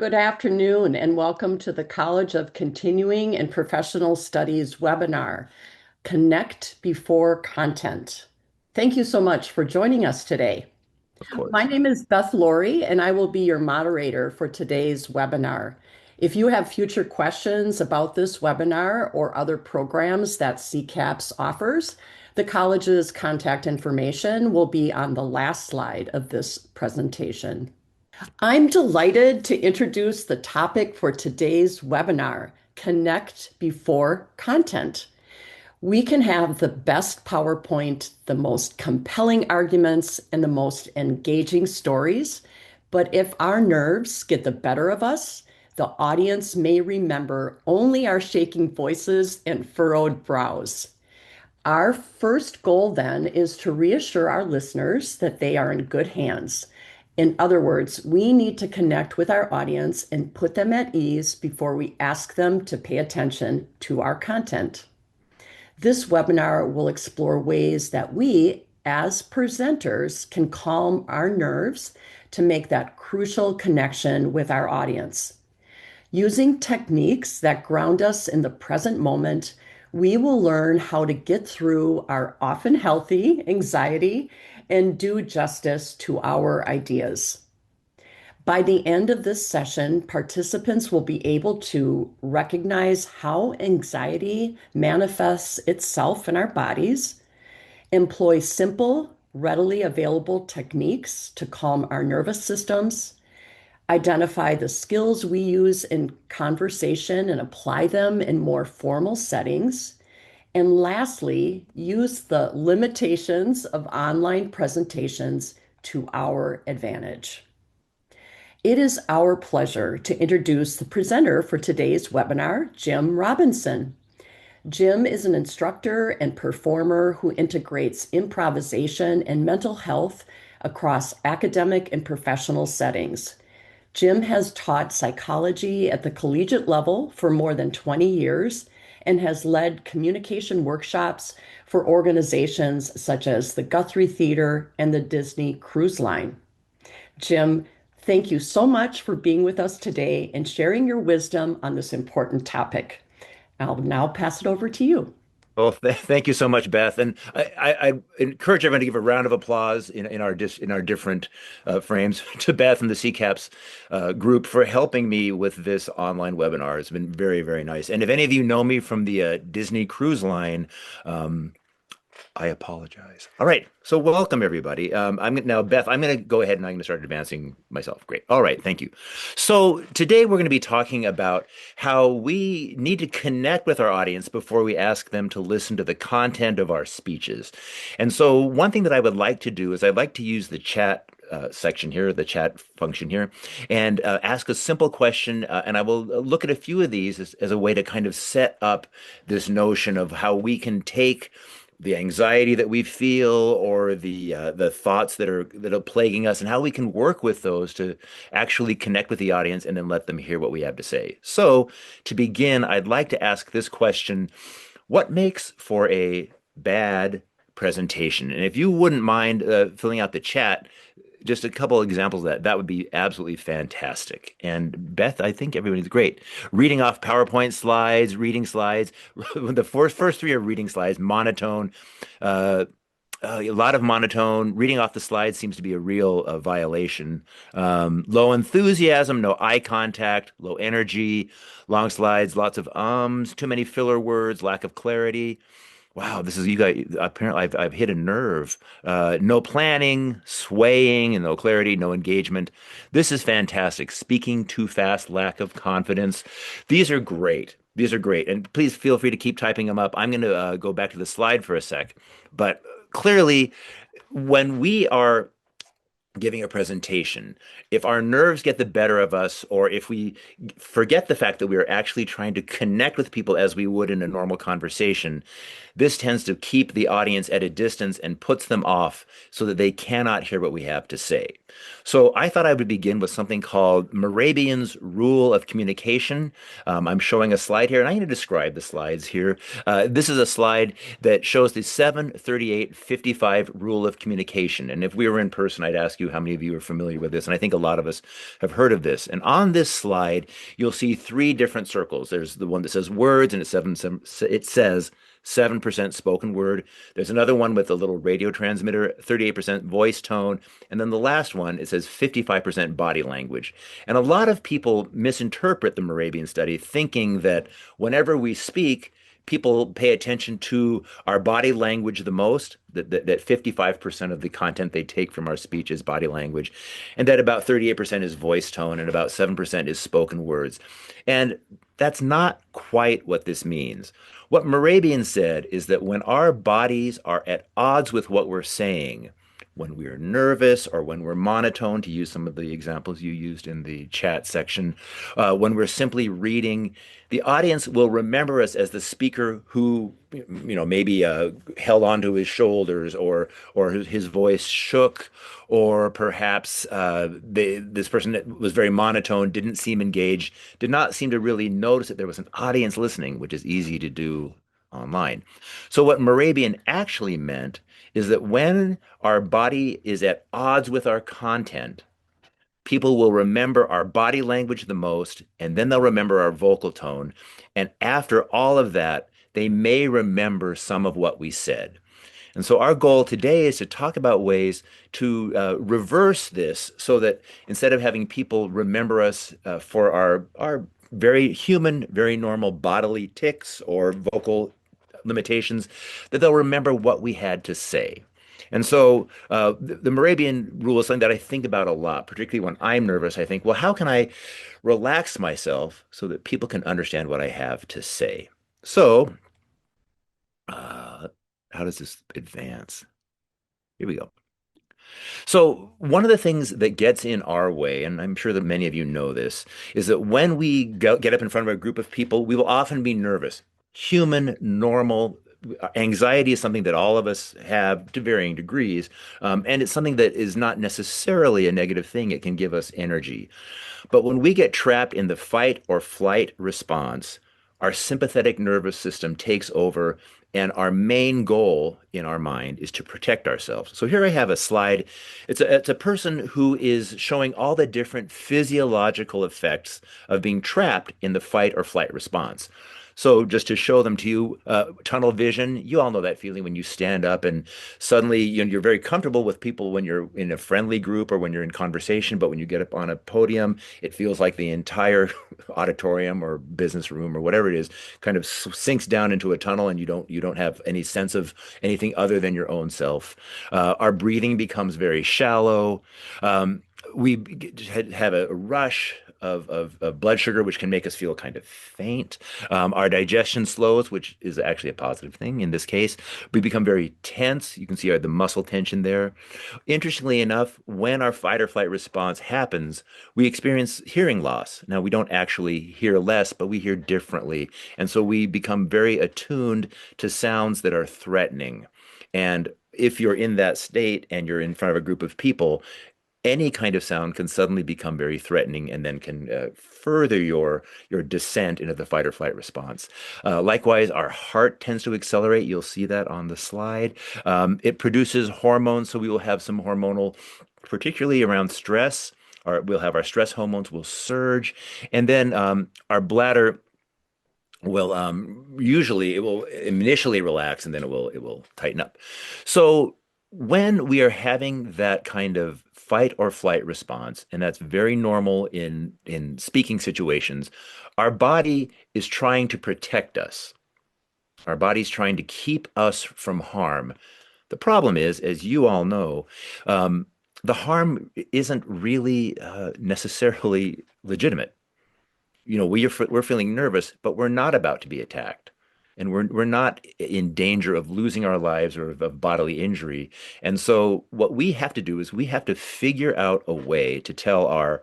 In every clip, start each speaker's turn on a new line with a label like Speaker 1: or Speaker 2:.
Speaker 1: Good afternoon, and welcome to the College of Continuing and Professional Studies webinar, Connect Before Content. Thank you so much for joining us today.
Speaker 2: Of
Speaker 1: My
Speaker 2: course.
Speaker 1: name is Beth Laurie, and I will be your moderator for today's webinar. If you have future questions about this webinar or other programs that CCAPS offers, the college's contact information will be on the last slide of this presentation. I'm delighted to introduce the topic for today's webinar, Connect Before Content. We can have the best PowerPoint, the most compelling arguments, and the most engaging stories, but if our nerves get the better of us, the audience may remember only our shaking voices and furrowed brows. Our first goal then is to reassure our listeners that they are in good hands. In other words, we need to connect with our audience and put them at ease before we ask them to pay attention to our content. This webinar will explore ways that we, as presenters, can calm our nerves to make that crucial connection with our audience. Using techniques that ground us in the present moment, we will learn how to get through our often healthy anxiety and do justice to our ideas. By the end of this session, participants will be able to recognize how anxiety manifests itself in our bodies, employ simple, readily available techniques to calm our nervous systems, identify the skills we use in conversation and apply them in more formal settings. And lastly, use the limitations of online presentations to our advantage. It is our pleasure to introduce the presenter for today's webinar, Jim Robinson. Jim is an instructor and performer who integrates improvisation and mental health across academic and professional settings. Jim has taught psychology at the collegiate level for more than 20 years and has led communication workshops for organizations such as the Guthrie Theater and the Disney Cruise Line. Jim, thank you so much for being with us today and sharing your wisdom on this important topic. I'll now pass it over to you.
Speaker 2: Well, thank you so much, Beth. And I encourage everyone to give a round of applause in our different frames to Beth and the CCAPS group for helping me with this online webinar. It's been very, very nice. And if any of you know me from the Disney Cruise Line, um, I apologize. All right. So welcome everybody. Now, Beth, I'm going to go ahead and I'm going to start advancing myself. Great. All right. Thank you. So today we're going to be talking about how we need to connect with our audience before we ask them to listen to the content of our speeches. And so one thing that I would like to do is I'd like to use the chat section here, the chat function here, and ask a simple question. And I will look at a few of these as a way to kind of set up this notion of how we can take the anxiety that we feel or the thoughts that are plaguing us and how we can work with those to actually connect with the audience and then let them hear what we have to say. So to begin, I'd like to ask this question: what makes for a bad presentation? And if you wouldn't mind filling out the chat, just a couple examples of that would be absolutely fantastic. And Beth, I think everybody's great. Reading off PowerPoint slides, reading slides. The first three are reading slides, monotone. Uh, a lot of monotone. Reading off the slides seems to be a real violation. Low enthusiasm, no eye contact, low energy, long slides, lots of ums, too many filler words, lack of clarity. Wow, this is you guys. Apparently, I've hit a nerve. No planning, swaying, and no clarity, no engagement. This is fantastic. Speaking too fast, lack of confidence. These are great. These are great. And please feel free to keep typing them up. I'm going to go back to the slide for a sec. But clearly, when we are giving a presentation, if our nerves get the better of us, or if we forget the fact that we are actually trying to connect with people as we would in a normal conversation, this tends to keep the audience at a distance and puts them off so that they cannot hear what we have to say. So I thought I would begin with something called Morabian's rule of communication. I'm showing a slide here, and I'm going to describe the slides here. This is a slide that shows the 7-38-55 rule of communication. And if we were in person, I'd ask you how many of you are familiar with this, and I think a lot of us have heard of this. And on this slide, you'll see three different circles. There's the one that says words, and it says 7% spoken word. There's another one with a little radio transmitter, 38% voice tone. And then the last one, it says 55% body language. And a lot of people misinterpret the Moravian study, thinking that whenever we speak, people pay attention to our body language the most, that 55% of the content they take from our speech is body language, and that about 38% is voice tone and about 7% is spoken words. And that's not quite what this means. What Morabian said is that when our bodies are at odds with what we're saying, when we're nervous or when we're monotone, to use some of the examples you used in the chat section, when we're simply reading, the audience will remember us as the speaker who, maybe held onto his shoulders, or his voice shook, or perhaps this person that was very monotone, didn't seem engaged, did not seem to really notice that there was an audience listening, which is easy to do online. So what Morabian actually meant is that when our body is at odds with our content, people will remember our body language the most, and then they'll remember our vocal tone. And after all of that, they may remember some of what we said. And so our goal today is to talk about ways to reverse this so that instead of having people remember us for our very human, very normal bodily tics or vocal limitations, that they'll remember what we had to say. And so the Morabian rule is something that I think about a lot, particularly when I'm nervous. I think, well, how can I relax myself so that people can understand what I have to say? So, uh, how does this advance? Here we go. So, one of the things that gets in our way, and I'm sure that many of you know this, is that when we get up in front of a group of people, we will often be nervous. Human, normal. Anxiety is something that all of us have to varying degrees, and it's something that is not necessarily a negative thing. It can give us energy. But when we get trapped in the fight or flight response, our sympathetic nervous system takes over, and our main goal in our mind is to protect ourselves. So here I have a slide. It's a person who is showing all the different physiological effects of being trapped in the fight or flight response. So just to show them to you, tunnel vision, you all know that feeling when you stand up and suddenly you're very comfortable with people when you're in a friendly group or when you're in conversation, but when you get up on a podium, it feels like the entire auditorium or business room or whatever it is kind of sinks down into a tunnel, and you don't have any sense of anything other than your own self. Our breathing becomes very shallow. We have a rush of blood sugar, which can make us feel kind of faint. Our digestion slows, which is actually a positive thing in this case. We become very tense. You can see the muscle tension there. Interestingly enough, when our fight or flight response happens, we experience hearing loss. Now, we don't actually hear less, but we hear differently. And so we become very attuned to sounds that are threatening. And if you're in that state and you're in front of a group of people, any kind of sound can suddenly become very threatening and then can further your descent into the fight or flight response. Likewise, our heart tends to accelerate. You'll see that on the slide. It produces hormones, so we will have some hormonal, particularly around stress. We'll have our stress hormones will surge, and then our bladder will usually it will initially relax and then it will tighten up. So when we are having that kind of fight or flight response, and that's very normal in speaking situations, our body is trying to protect us. Our body's trying to keep us from harm. The problem is, as you all know, the harm isn't really necessarily legitimate. We're feeling nervous, but we're not about to be attacked. And we're not in danger of losing our lives or of bodily injury. And so what we have to do is we have to figure out a way to tell our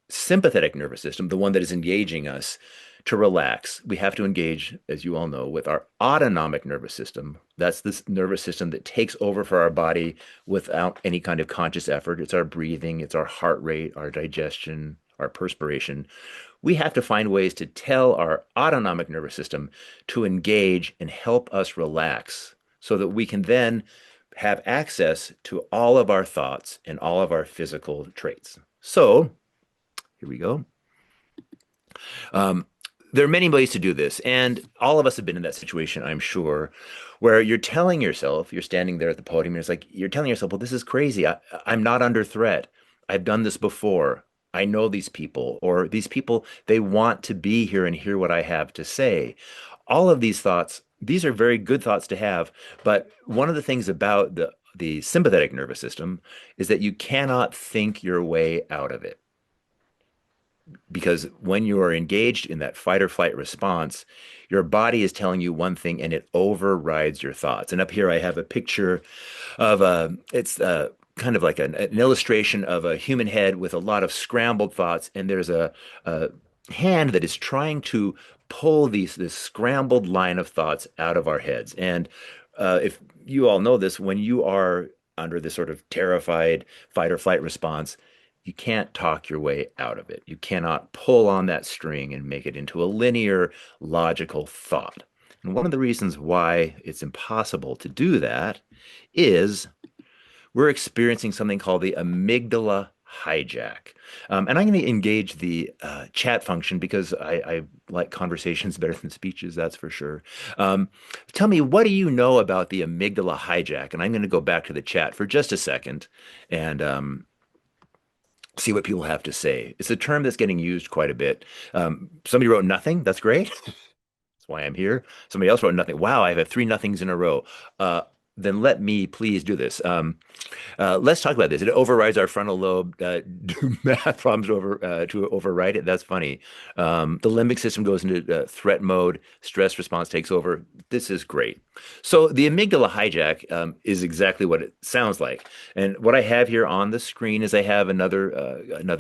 Speaker 2: sympathetic nervous system, the one that is engaging us, to relax. We have to engage, as you all know, with our autonomic nervous system. That's this nervous system that takes over for our body without any kind of conscious effort. It's our breathing, it's our heart rate, our digestion, our perspiration. We have to find ways to tell our autonomic nervous system to engage and help us relax so that we can then have access to all of our thoughts and all of our physical traits. So here we go. Um, there are many ways to do this, and all of us have been in that situation, I'm sure, where you're telling yourself, you're standing there at the podium, and it's like you're telling yourself, well, this is crazy. I'm not under threat. I've done this before. I know these people, or these people, they want to be here and hear what I have to say. All of these thoughts, these are very good thoughts to have, but one of the things about the sympathetic nervous system is that you cannot think your way out of it because when you are engaged in that fight or flight response, your body is telling you one thing and it overrides your thoughts. And up here, I have a picture of it's kind of like an illustration of a human head with a lot of scrambled thoughts, and there's a hand that is trying to pull this scrambled line of thoughts out of our heads. And if you all know this, when you are under this sort of terrified fight or flight response, you can't talk your way out of it. You cannot pull on that string and make it into a linear, logical thought. And one of the reasons why it's impossible to do that is we're experiencing something called the amygdala hijack. And I'm going to engage the chat function because I like conversations better than speeches, that's for sure. Um, Tell me, what do you know about the amygdala hijack? And I'm going to go back to the chat for just a second and see what people have to say. It's a term that's getting used quite a bit. Somebody wrote nothing. That's great. That's why I'm here. Somebody else wrote nothing. Wow, I've had three nothings in a row. Then let me please do this. Let's talk about this. It overrides our frontal lobe. Do math problems to override it? That's funny. The limbic system goes into threat mode. Stress response takes over. This is great. So the amygdala hijack is exactly what it sounds like. And what I have here on the screen is I have another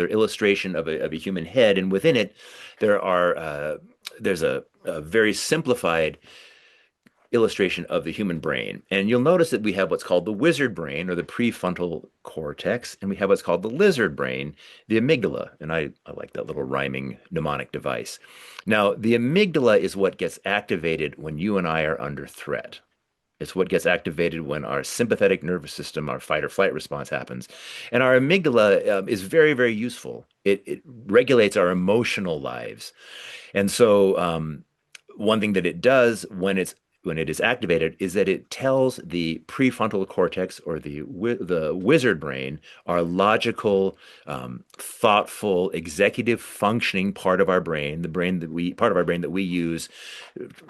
Speaker 2: illustration of a human head, and within it there's a very simplified illustration of the human brain. And you'll notice that we have what's called the wizard brain or the prefrontal cortex, and we have what's called the lizard brain, the amygdala. And I like that little rhyming mnemonic device. Now, the amygdala is what gets activated when you and I are under threat. It's what gets activated when our sympathetic nervous system, our fight or flight response happens. And our amygdala is very, very useful. It regulates our emotional lives. And so, one thing that it does when it is activated is that it tells the prefrontal cortex or the wizard brain, our logical, thoughtful, executive functioning part of our brain, the brain that we part of our brain that we use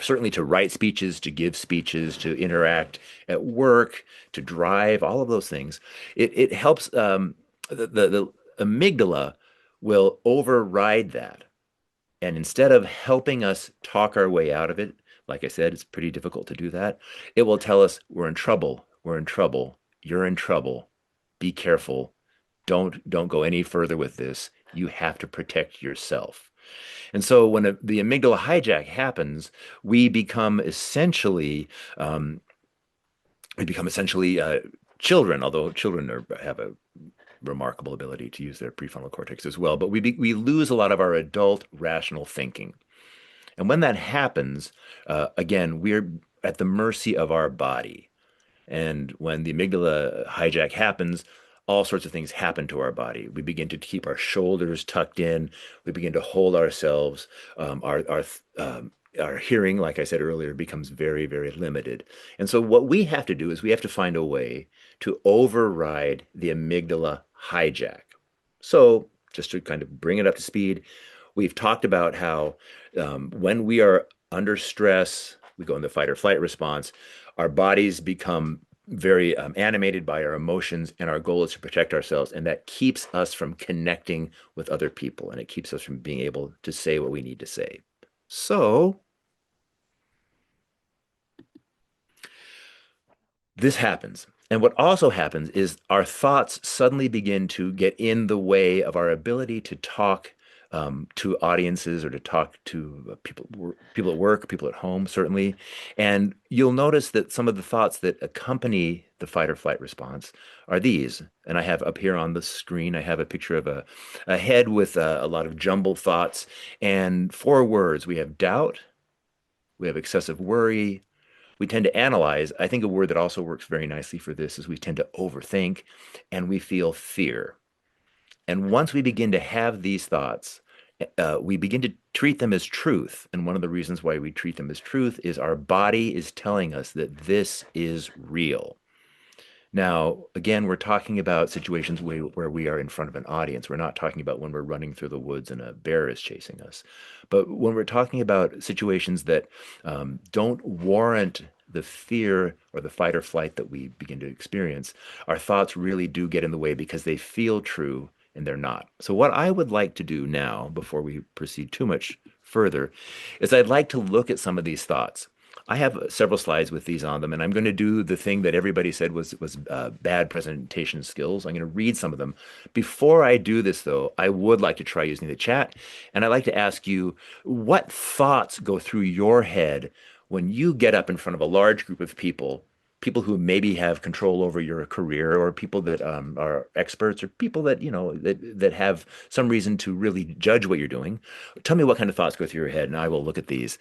Speaker 2: certainly to write speeches, to give speeches, to interact at work, to drive, all of those things. It helps the amygdala will override that. And instead of helping us talk our way out of it, like I said, it's pretty difficult to do that. It will tell us we're in trouble. We're in trouble. You're in trouble. Be careful. Don't go any further with this. You have to protect yourself. And so when the amygdala hijack happens, we become essentially um, children, although have a remarkable ability to use their prefrontal cortex as well. But we lose a lot of our adult rational thinking. And when that happens, again, we're at the mercy of our body. And when the amygdala hijack happens, all sorts of things happen to our body. We begin to keep our shoulders tucked in. We begin to hold ourselves. Our hearing, like I said earlier, becomes very, very limited. And so what we have to do is we have to find a way to override the amygdala hijack. So just to kind of bring it up to speed, we've talked about how when we are under stress, we go into fight or flight response, our bodies become very animated by our emotions, and our goal is to protect ourselves. And that keeps us from connecting with other people, and it keeps us from being able to say what we need to say. So this happens. And what also happens is our thoughts suddenly begin to get in the way of our ability to talk to audiences or to talk to people at work, people at home, certainly. And you'll notice that some of the thoughts that accompany the fight or flight response are these. And I have up here on the screen, I have a picture of a head with a lot of jumbled thoughts and four words. We have doubt, we have excessive worry, We tend to analyze. I think a word that also works very nicely for this is we tend to overthink and we feel fear. And once we begin to have these thoughts, we begin to treat them as truth. And one of the reasons why we treat them as truth is our body is telling us that this is real. Now, again, we're talking about situations where we are in front of an audience. We're not talking about when we're running through the woods and a bear is chasing us. But when we're talking about situations that don't warrant the fear or the fight or flight that we begin to experience, our thoughts really do get in the way because they feel true and they're not. So, what I would like to do now, before we proceed too much further, is I'd like to look at some of these thoughts. I have several slides with these on them, and I'm going to do the thing that everybody said was bad presentation skills. I'm going to read some of them. Before I do this, though, I would like to try using the chat, and I'd like to ask you what thoughts go through your head when you get up in front of a large group of people, people who maybe have control over your career, or people that are experts, or people that that have some reason to really judge what you're doing. Tell me what kind of thoughts go through your head, and I will look at these.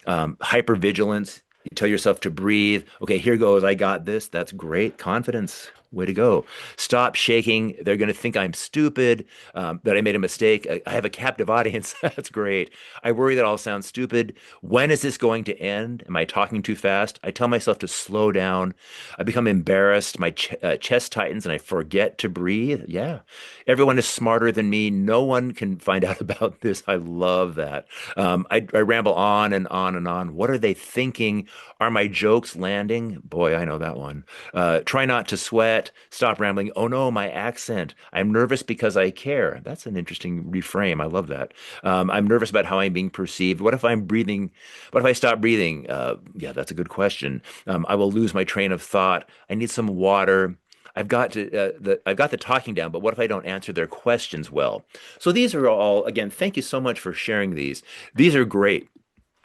Speaker 2: Hypervigilance. You tell yourself to breathe. Okay, here goes. I got this. That's great. Confidence. Way to go. Stop shaking. They're going to think I'm stupid, that I made a mistake. I have a captive audience. That's great. I worry that I'll sound stupid. When is this going to end? Am I talking too fast? I tell myself to slow down. I become embarrassed. My chest tightens and I forget to breathe. Yeah. Everyone is smarter than me. No one can find out about this. I love that. I ramble on and on and on. What are they thinking? Are my jokes landing? Boy, I know that one. Try not to sweat. Stop rambling. Oh no, my accent. I'm nervous because I care. That's an interesting reframe. I love that. I'm nervous about how I'm being perceived. What if I'm breathing? What if I stop breathing? Yeah, that's a good question. I will lose my train of thought. I need some water. I've got the talking down, but what if I don't answer their questions well? So these are all, again, thank you so much for sharing these. These are great.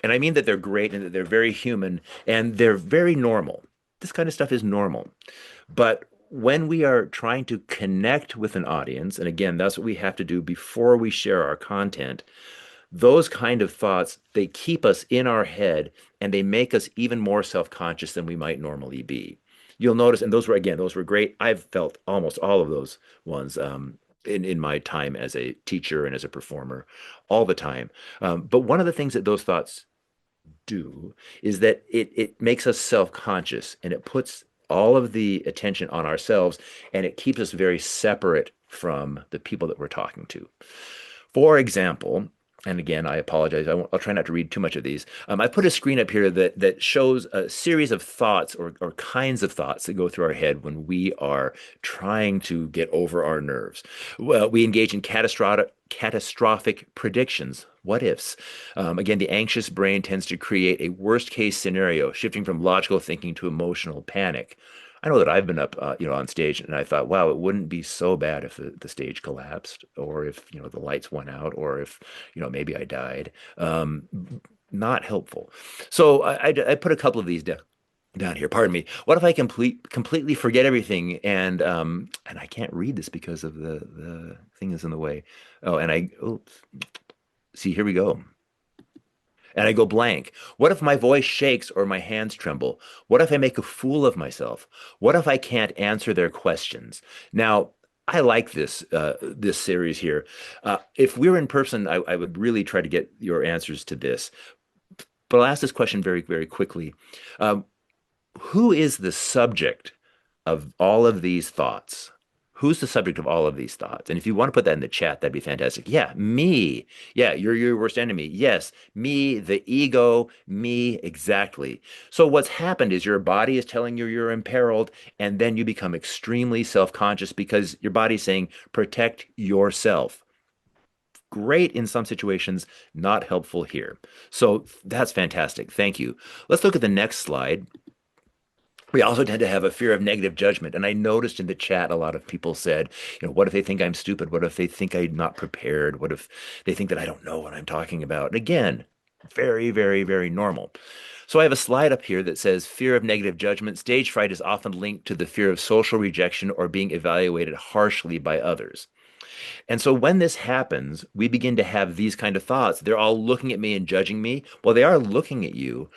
Speaker 2: And I mean that they're great and that they're very human and they're very normal. This kind of stuff is normal. But when we are trying to connect with an audience, and again, that's what we have to do before we share our content, those kind of thoughts, they keep us in our head and they make us even more self-conscious than we might normally be. You'll notice, and those were great. I've felt almost all of those ones in my time as a teacher and as a performer all the time. But one of the things that those thoughts do is that it makes us self-conscious and it puts all of the attention on ourselves and it keeps us very separate from the people that we're talking to. For example, and again, I apologize. I'll try not to read too much of these. I put a screen up here that shows a series of thoughts or kinds of thoughts that go through our head when we are trying to get over our nerves. Well, we engage in catastrophic predictions. What ifs? Again, the anxious brain tends to create a worst case scenario, shifting from logical thinking to emotional panic. I know that I've been up, on stage, and I thought, wow, it wouldn't be so bad if the stage collapsed, or if the lights went out, or if maybe I died. Um, Not helpful. So I put a couple of these down here. Pardon me. What if I completely forget everything and I can't read this because of the thing is in the way. Oh, and oops. See, here we go. And I go blank. What if my voice shakes or my hands tremble? What if I make a fool of myself? What if I can't answer their questions? Now, I like this series here. If we're in person, I would really try to get your answers to this. But I'll ask this question very, very quickly. Um, who is the subject of all of these thoughts? Who's the subject of all of these thoughts? And if you want to put that in the chat, that'd be fantastic. Yeah, me. Yeah, you're your worst enemy. Yes, me, the ego, me, exactly. So what's happened is your body is telling you you're imperiled, and then you become extremely self-conscious because your body's saying, protect yourself. Great in some situations, not helpful here. So that's fantastic. Thank you. Let's look at the next slide. We also tend to have a fear of negative judgment. And I noticed in the chat, a lot of people said, what if they think I'm stupid? What if they think I'm not prepared? What if they think that I don't know what I'm talking about? And again, very, very, very normal. So I have a slide up here that says fear of negative judgment. Stage fright is often linked to the fear of social rejection or being evaluated harshly by others. And so when this happens, we begin to have these kind of thoughts. They're all looking at me and judging me. Well, they are looking at you.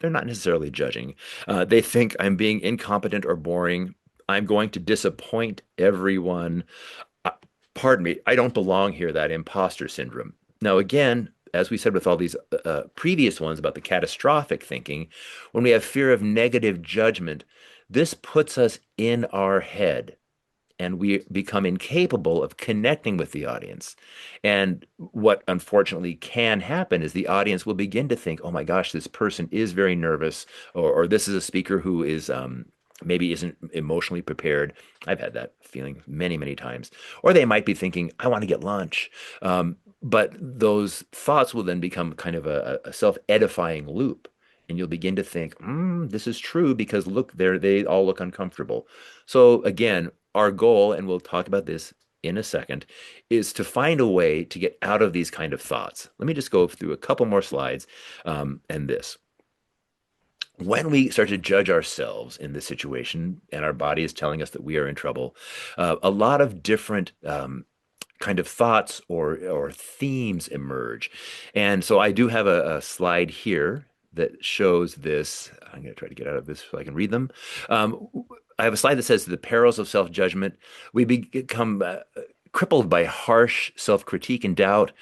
Speaker 2: They're not necessarily judging. They think I'm being incompetent or boring. I'm going to disappoint everyone. Uh, Pardon me, I don't belong here, that imposter syndrome. Now, again, as we said with all these previous ones about the catastrophic thinking, when we have fear of negative judgment, this puts us in our head and we become incapable of connecting with the audience. And what unfortunately can happen is the audience will begin to think, oh my gosh, this person is very nervous, or this is a speaker who is maybe isn't emotionally prepared. I've had that feeling many, many times. Or they might be thinking, I want to get lunch. But those thoughts will then become kind of a self-edifying loop. And you'll begin to think, this is true because look, there they all look uncomfortable. So again, our goal, and we'll talk about this in a second, is to find a way to get out of these kind of thoughts. Let me just go through a couple more slides and this. When we start to judge ourselves in this situation and our body is telling us that we are in trouble, a lot of different kind of thoughts or themes emerge. And so I do have a slide here that shows this. I'm going to try to get out of this so I can read them. Um, I have a slide that says the perils of self-judgment. We become crippled by harsh self-critique and doubt.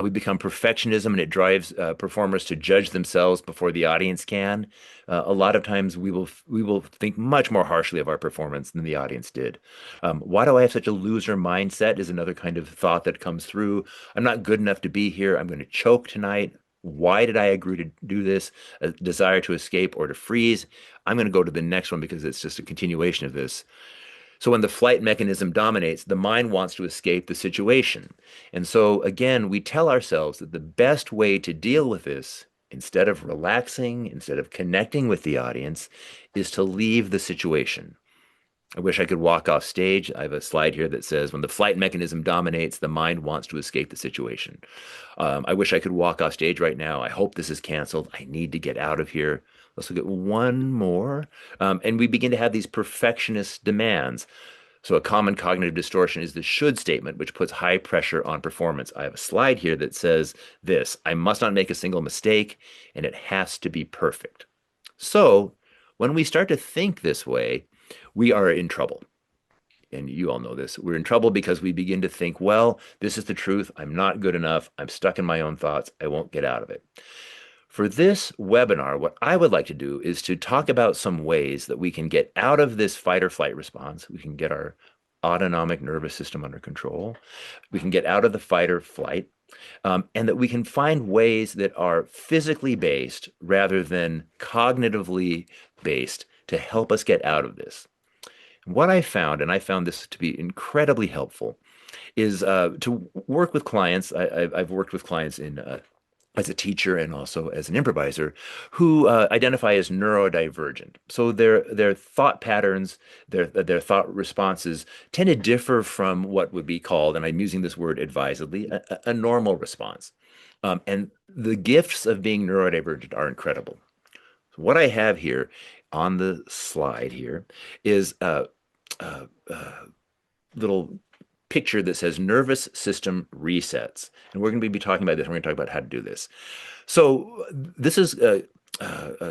Speaker 2: We become perfectionism, and it drives performers to judge themselves before the audience can. A lot of times, we will think much more harshly of our performance than the audience did. Why do I have such a loser mindset? Is another kind of thought that comes through. I'm not good enough to be here. I'm going to choke tonight. Why did I agree to do this? A desire to escape or to freeze. I'm going to go to the next one because it's just a continuation of this. So when the flight mechanism dominates, the mind wants to escape the situation. And so again, we tell ourselves that the best way to deal with this, instead of relaxing, instead of connecting with the audience, is to leave the situation. I wish I could walk off stage. I have a slide here that says, when the flight mechanism dominates, the mind wants to escape the situation. I wish I could walk off stage right now. I hope this is canceled. I need to get out of here. Let's look at one more. And we begin to have these perfectionist demands. So a common cognitive distortion is the should statement, which puts high pressure on performance. I have a slide here that says this: I must not make a single mistake, and it has to be perfect. So when we start to think this way, we are in trouble. And you all know this. We're in trouble because we begin to think, well, this is the truth. I'm not good enough. I'm stuck in my own thoughts. I won't get out of it. For this webinar, what I would like to do is to talk about some ways that we can get out of this fight or flight response. We can get our autonomic nervous system under control. We can get out of the fight or flight, and that we can find ways that are physically based rather than cognitively based to help us get out of this. What I found, and I found this to be incredibly helpful, is to work with clients. I've worked with clients in as a teacher and also as an improviser who identify as neurodivergent. So their thought patterns, their thought responses tend to differ from what would be called, and I'm using this word advisedly, a normal response. And the gifts of being neurodivergent are incredible. So what I have here on the slide here is a little picture that says nervous system resets. And we're going to be talking about this. We're going to talk about how to do this. So this is a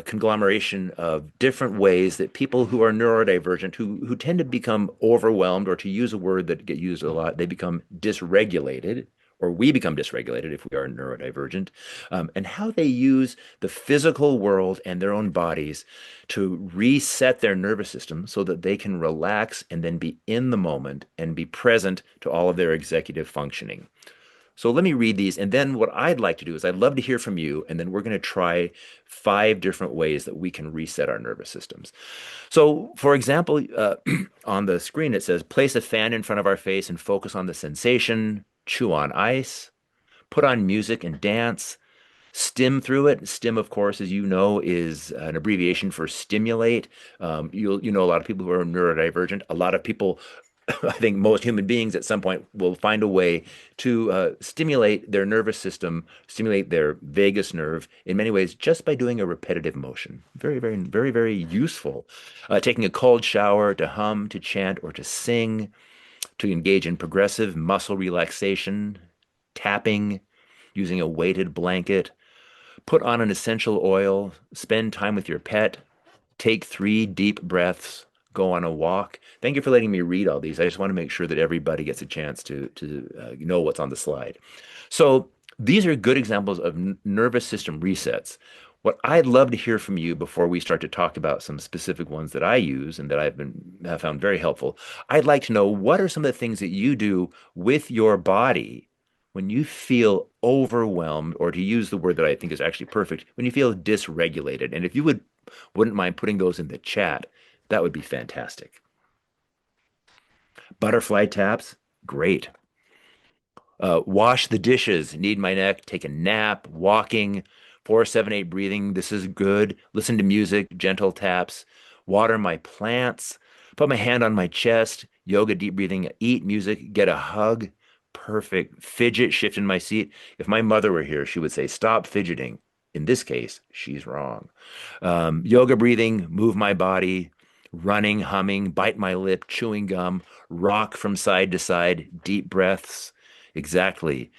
Speaker 2: conglomeration of different ways that people who are neurodivergent, who tend to become overwhelmed, or to use a word that get used a lot, they become dysregulated, or we become dysregulated if we are neurodivergent, and how they use the physical world and their own bodies to reset their nervous system so that they can relax and then be in the moment and be present to all of their executive functioning. So let me read these. And then what I'd like to do is I'd love to hear from you. And then we're going to try 5 different ways that we can reset our nervous systems. So, for example, on the screen, it says place a fan in front of our face and focus on the sensation, chew on ice, put on music and dance, stim through it. Stim, of course, as you know, is an abbreviation for stimulate. You know a lot of people who are neurodivergent. A lot of people, I think most human beings at some point will find a way to stimulate their nervous system, stimulate their vagus nerve in many ways just by doing a repetitive motion. Very, very, very, very useful. Taking a cold shower, to hum, to chant, or to sing, to engage in progressive muscle relaxation, tapping, using a weighted blanket, Put on an essential oil, spend time with your pet, take 3 deep breaths, go on a walk. Thank you for letting me read all these. I just want to make sure that everybody gets a chance to know what's on the slide. So these are good examples of nervous system resets. What I'd love to hear from you before we start to talk about some specific ones that I use and that have found very helpful. I'd like to know what are some of the things that you do with your body when you feel overwhelmed, or to use the word that I think is actually perfect, when you feel dysregulated. And if you wouldn't mind putting those in the chat, that would be fantastic. Butterfly taps, great. Wash the dishes, knead my neck, take a nap, walking, 4-7-8 breathing. This is good. Listen to music, gentle taps, water my plants, put my hand on my chest, yoga, deep breathing, eat music, get a hug. Perfect. Fidget, shift in my seat. If my mother were here, she would say, stop fidgeting. In this case, she's wrong. Yoga breathing, move my body, running, humming, bite my lip, chewing gum, rock from side to side, deep breaths. Exactly.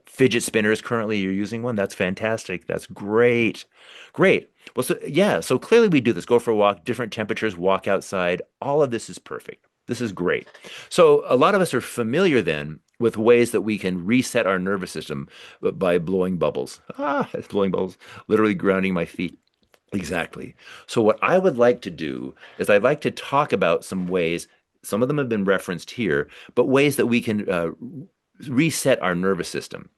Speaker 2: Fidget spinners, currently you're using one. That's fantastic. That's great. Great. Well, so yeah, so clearly we do this. Go for a walk, different temperatures, walk outside. All of this is perfect. This is great. So a lot of us are familiar then with ways that we can reset our nervous system by blowing bubbles. Blowing bubbles, literally grounding my feet. Exactly. So what I would like to do is I'd like to talk about some ways, some of them have been referenced here, but ways that we can reset our nervous system.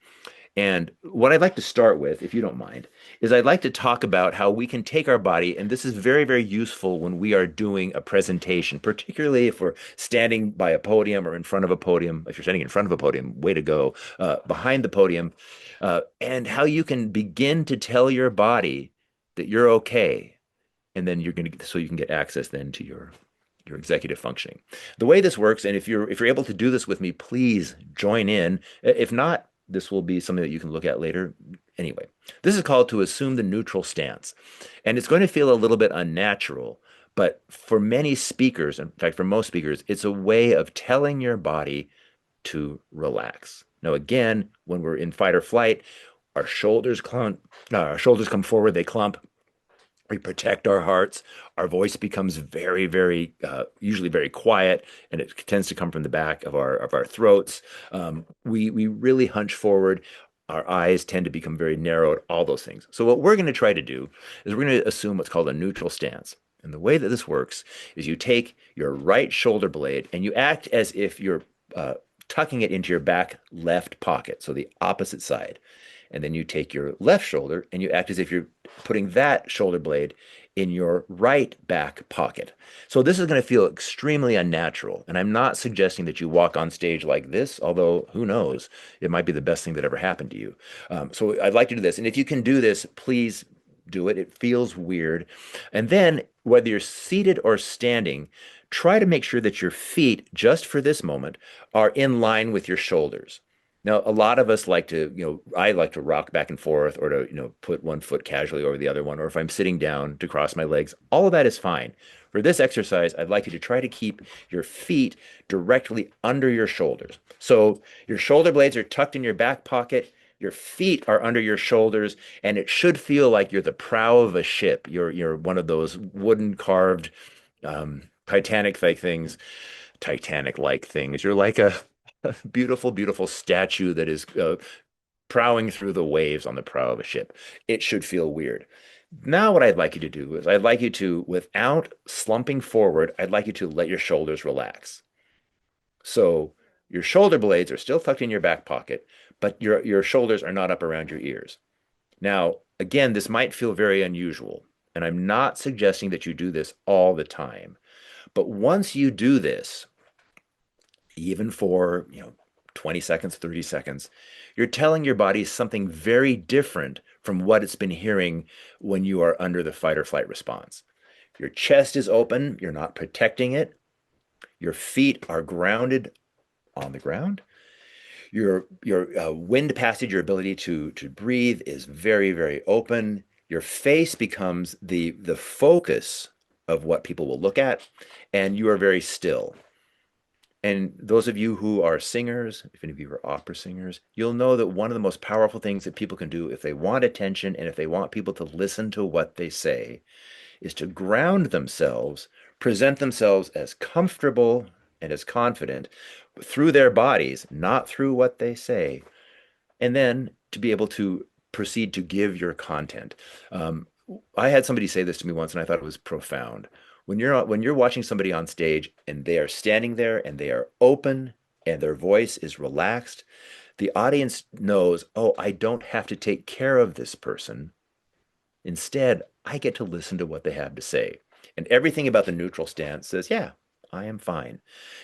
Speaker 2: And what I'd like to start with, if you don't mind, is I'd like to talk about how we can take our body, and this is very, very useful when we are doing a presentation, particularly if we're standing by a podium or in front of a podium. If you're standing in front of a podium, way to go. Behind the podium, and how you can begin to tell your body that you're okay, and then you're going to, so you can get access then to your executive functioning. The way this works, and if you're able to do this with me, please join in. If not, this will be something that you can look at later. Anyway, this is called to assume the neutral stance. And it's going to feel a little bit unnatural, but for many speakers, in fact, for most speakers, it's a way of telling your body to relax. Now, again, when we're in fight or flight, our shoulders come forward, they clump, we protect our hearts. Our voice becomes very, very, usually very quiet, and it tends to come from the back of our throats. We really hunch forward. Our eyes tend to become very narrowed. All those things. So what we're going to try to do is we're going to assume what's called a neutral stance. And the way that this works is you take your right shoulder blade and you act as if you're tucking it into your back left pocket, so the opposite side. And then you take your left shoulder and you act as if you're putting that shoulder blade in your right back pocket. So this is going to feel extremely unnatural. And I'm not suggesting that you walk on stage like this, although who knows, it might be the best thing that ever happened to you. So I'd like to do this. And if you can do this, please do it. It feels weird. And then whether you're seated or standing, try to make sure that your feet, just for this moment, are in line with your shoulders. Now, a lot of us like to, I like to rock back and forth or to, put one foot casually over the other one, or if I'm sitting down to cross my legs, all of that is fine. For this exercise, I'd like you to try to keep your feet directly under your shoulders. So your shoulder blades are tucked in your back pocket, your feet are under your shoulders, and it should feel like you're the prow of a ship. You're one of those wooden carved Titanic-like things. Titanic-like things. You're like a beautiful, beautiful statue that is prowling through the waves on the prow of a ship. It should feel weird. Now, what I'd like you to do is I'd like you to, without slumping forward, I'd like you to let your shoulders relax. So your shoulder blades are still tucked in your back pocket, but your shoulders are not up around your ears. Now, again, this might feel very unusual, and I'm not suggesting that you do this all the time. But once you do this, even for, 20 seconds, 30 seconds, you're telling your body something very different from what it's been hearing when you are under the fight or flight response. Your chest is open, you're not protecting it. Your feet are grounded on the ground. Your wind passage, your ability to breathe is very, very open. Your face becomes the focus of what people will look at, and you are very still. And those of you who are singers, if any of you are opera singers, you'll know that one of the most powerful things that people can do if they want attention and if they want people to listen to what they say is to ground themselves, present themselves as comfortable and as confident through their bodies, not through what they say, and then to be able to proceed to give your content. Um, I had somebody say this to me once, and I thought it was profound. When you're watching somebody on stage and they are standing there and they are open and their voice is relaxed, the audience knows, oh, I don't have to take care of this person. Instead, I get to listen to what they have to say. And everything about the neutral stance says, yeah, I am fine.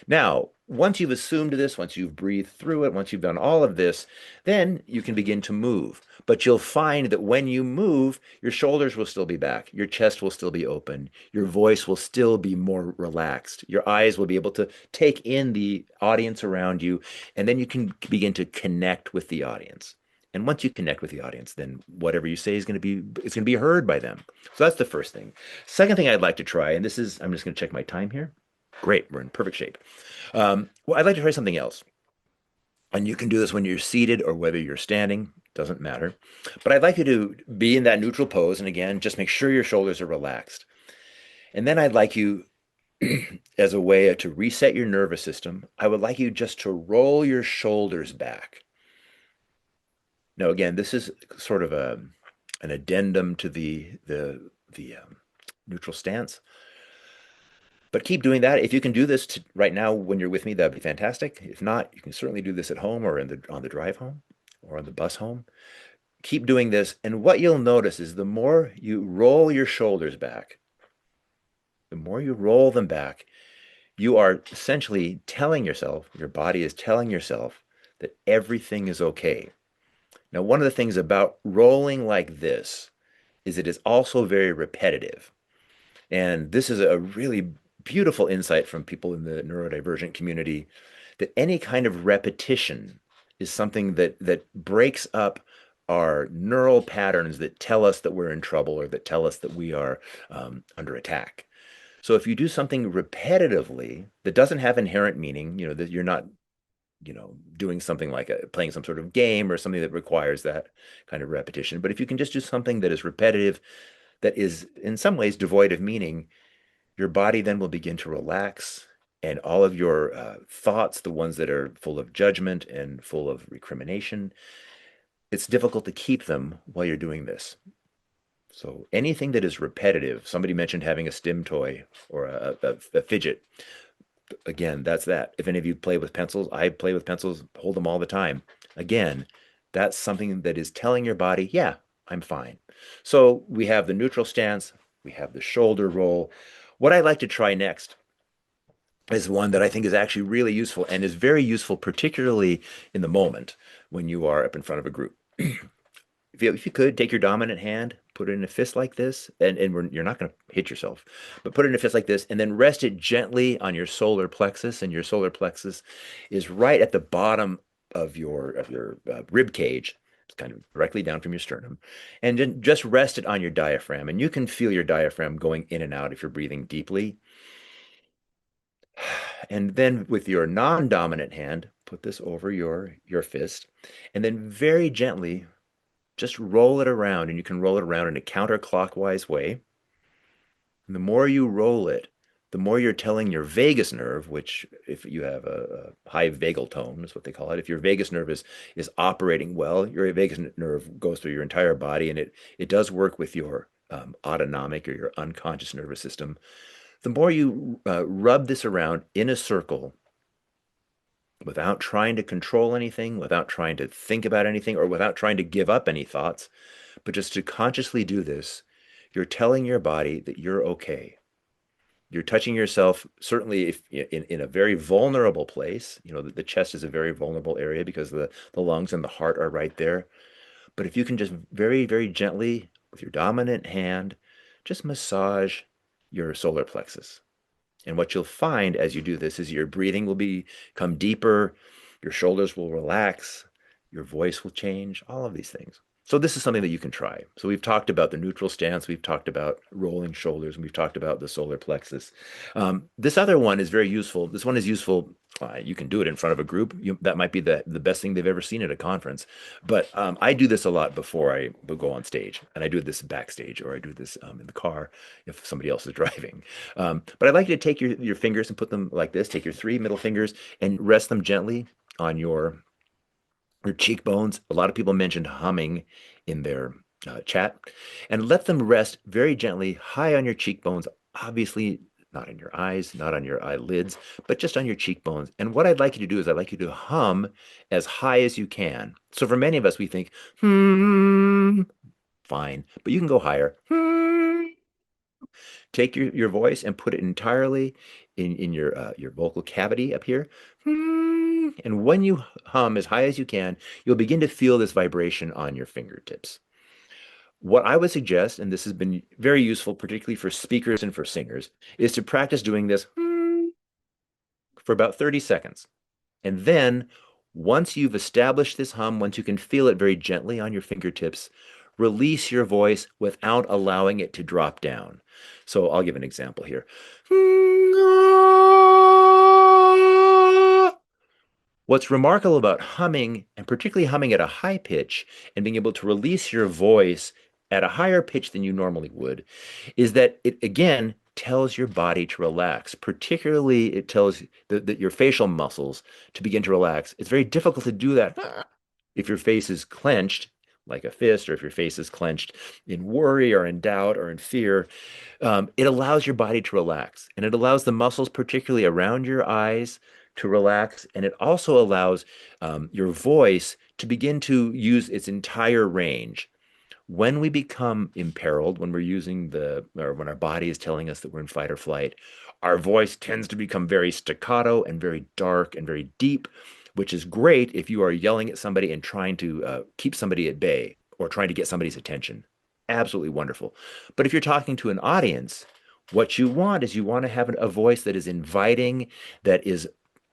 Speaker 2: Now, once you've assumed this, once you've breathed through it, once you've done all of this, then you can begin to move. But you'll find that when you move, your shoulders will still be back, your chest will still be open, your voice will still be more relaxed, your eyes will be able to take in the audience around you, and then you can begin to connect with the audience. And once you connect with the audience, then whatever you say is going to be it's going to be heard by them. So that's the first thing. Second thing I'd like to try, and this is I'm just going to check my time here. Great, we're in perfect shape. Well, I'd like to try something else. And you can do this when you're seated or whether you're standing, doesn't matter. But I'd like you to be in that neutral pose. And again, just make sure your shoulders are relaxed. And then I'd like you, as a way to reset your nervous system, I would like you just to roll your shoulders back. Now, again, this is sort of an addendum to the neutral stance. But keep doing that. If you can do this right now when you're with me, that'd be fantastic. If not, you can certainly do this at home or on the drive home or on the bus home. Keep doing this, and what you'll notice is the more you roll your shoulders back, the more you roll them back, you are essentially telling yourself, your body is telling yourself that everything is okay. Now, one of the things about rolling like this is it is also very repetitive. And this is a really beautiful insight from people in the neurodivergent community that any kind of repetition is something that breaks up our neural patterns that tell us that we're in trouble or that tell us that we are under attack. So if you do something repetitively that doesn't have inherent meaning, that you're not doing something like playing some sort of game or something that requires that kind of repetition. But if you can just do something that is repetitive, that is in some ways devoid of meaning, your body then will begin to relax, and all of your thoughts, the ones that are full of judgment and full of recrimination, it's difficult to keep them while you're doing this. So anything that is repetitive, somebody mentioned having a stim toy or a fidget. Again, that's that. If any of you play with pencils, I play with pencils, hold them all the time. Again, that's something that is telling your body, yeah, I'm fine. So we have the neutral stance, we have the shoulder roll. What I'd like to try next is one that I think is actually really useful and is very useful, particularly in the moment when you are up in front of a group. If you could take your dominant hand, put it in a fist like this, and you're not going to hit yourself, but put it in a fist like this, and then rest it gently on your solar plexus, and your solar plexus is right at the bottom of your rib cage. It's kind of directly down from your sternum, and then just rest it on your diaphragm, and you can feel your diaphragm going in and out if you're breathing deeply. And then with your non-dominant hand, put this over your fist, and then very gently just roll it around, and you can roll it around in a counterclockwise way. And the more you roll it, the more you're telling your vagus nerve, which if you have a high vagal tone, is what they call it. If your vagus nerve is operating well, your vagus nerve goes through your entire body, and it does work with your autonomic or your unconscious nervous system. The more you rub this around in a circle without trying to control anything, without trying to think about anything, or without trying to give up any thoughts, but just to consciously do this, you're telling your body that you're okay. You're touching yourself, certainly if in a very vulnerable place. The chest is a very vulnerable area because the lungs and the heart are right there. But if you can just very, very gently, with your dominant hand, just massage your solar plexus. And what you'll find as you do this is your breathing will become deeper, your shoulders will relax, your voice will change, all of these things. So this is something that you can try. So we've talked about the neutral stance, we've talked about rolling shoulders, and we've talked about the solar plexus. This other one is very useful. This one is useful. You can do it in front of a group. That might be the best thing they've ever seen at a conference. But I do this a lot before I go on stage, and I do this backstage, or I do this in the car if somebody else is driving. But I'd like you to take your fingers and put them like this. Take your three middle fingers and rest them gently on your cheekbones. A lot of people mentioned humming in their chat, and let them rest very gently high on your cheekbones. Obviously, not in your eyes, not on your eyelids, but just on your cheekbones. And what I'd like you to do is I'd like you to hum as high as you can. So for many of us, we think, fine, but you can go higher. Take your voice and put it entirely in your vocal cavity up here. And when you hum as high as you can, you'll begin to feel this vibration on your fingertips. What I would suggest, and this has been very useful, particularly for speakers and for singers, is to practice doing this for about 30 seconds. And then, once you've established this hum, once you can feel it very gently on your fingertips, release your voice without allowing it to drop down. So I'll give an example here. What's remarkable about humming, and particularly humming at a high pitch and being able to release your voice at a higher pitch than you normally would, is that it again tells your body to relax. Particularly, it tells that your facial muscles to begin to relax. It's very difficult to do that if your face is clenched like a fist, or if your face is clenched in worry or in doubt or in fear. It allows your body to relax, and it allows the muscles, particularly around your eyes, to relax. And it also allows your voice to begin to use its entire range. When we become imperiled, when we're using or when our body is telling us that we're in fight or flight, our voice tends to become very staccato and very dark and very deep, which is great if you are yelling at somebody and trying to keep somebody at bay or trying to get somebody's attention. Absolutely wonderful. But if you're talking to an audience, what you want is you want to have a voice that is inviting, that is